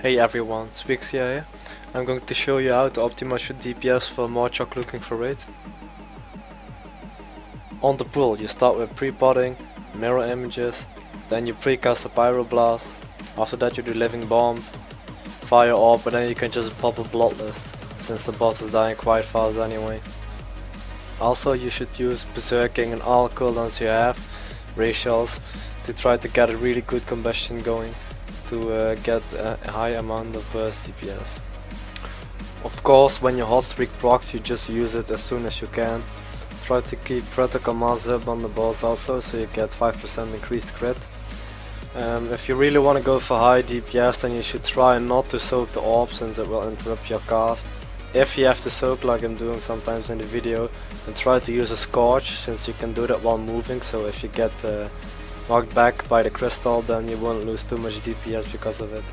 Hey everyone, Swyxia here. I'm going to show you how to optimize your DPS for Morchock looking for raid. On the pool you start with pre-potting, mirror images, then you precast a Pyroblast, after that you do Livingbomb, Fireorb, and then you can just pop a Bloodlust, since the boss is dying quite fast anyway. Also you should use berserking and all cooldowns you have, ratios, to try to get a really good combustion going. To get a high amount of burst DPS. Of course, when your hot streak procs, you just use it as soon as you can. Try to keep critical mass up on the boss also, so you get 5% increased crit. If you really want to go for high DPS, then you should try not to soak the orb, since it will interrupt your cast. If you have to soak, like I'm doing sometimes in the video, then try to use a Scorch, since you can do that while moving, so if you get knocked back by the crystal, then you won't lose too much DPS because of it.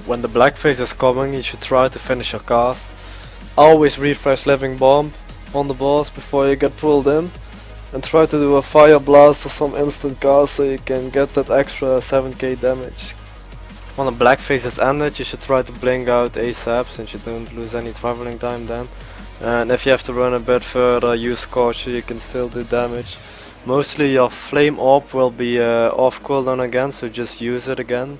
When the blackphase is coming, you should try to finish your cast. Always refresh Livingbomb on the boss before you get pulled in, and try to do a Fireblast or some instant cast so you can get that extra 7k damage. When the blackphase is ended, you should try to blink out ASAP, since you don't lose any traveling time then. And if you have to run a bit further, use Scorch so you can still do damage. Mostly your Flameorb will be off cooldown again, so just use it again.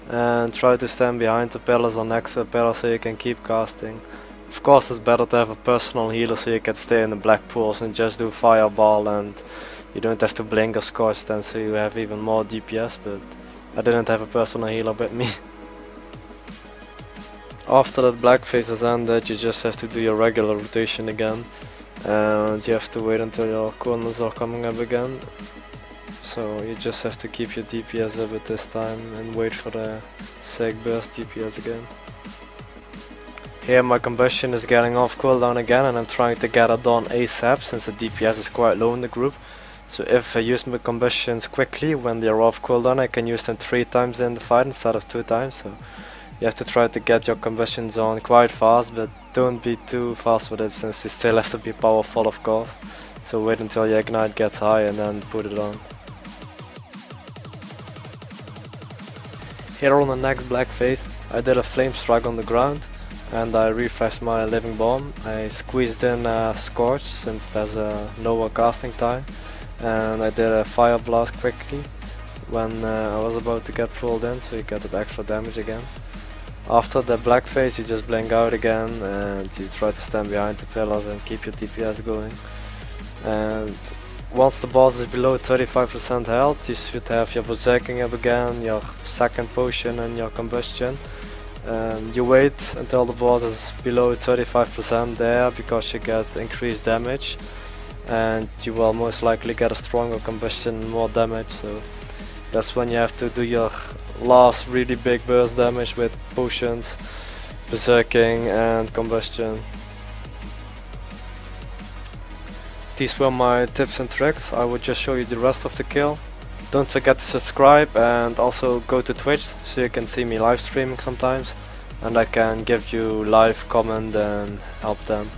And try to stand behind the pillars or next to the pillar so you can keep casting. Of course it's better to have a personal healer so you can stay in the black pools and just do Fireball, and you don't have to blink or Scorch then, so you have even more DPS, but I didn't have a personal healer with me. After that blackphase is ended, you just have to do your regular rotation again. And you have to wait until your corners are coming up again. So you just have to keep your DPS up at this time and wait for the sick burst DPS again. Here my combustion is getting off cooldown again, and I'm trying to get it done ASAP since the DPS is quite low in the group. So if I use my combustions quickly when they're off cooldown, I can use them 3 times in the fight instead of 2 times. So you have to try to get your combustions on quite fast, but don't be too fast with it, since they still have to be powerful of course. So wait until your ignite gets high and then put it on. Here on the next blackphase, I did a Flamestrike on the ground, and I refreshed my Livingbomb. I squeezed in a Scorch since there's a lower casting time, and I did a Fireblast quickly when I was about to get pulled in, so you get that extra damage again. After the blackphase you just blink out again, and you try to stand behind the pillars and keep your DPS going. And once the boss is below 35% health, you should have your berserking up again, your second potion and your combustion. You wait until the boss is below 35% there, because you get increased damage, and you will most likely get a stronger combustion and more damage, so that's when you have to do your last really big burst damage with potions, berserking and combustion. These were my tips and tricks. I will just show you the rest of the kill. Don't forget to subscribe, and also go to Twitch so you can see me live streaming sometimes, and I can give you live comment and help them.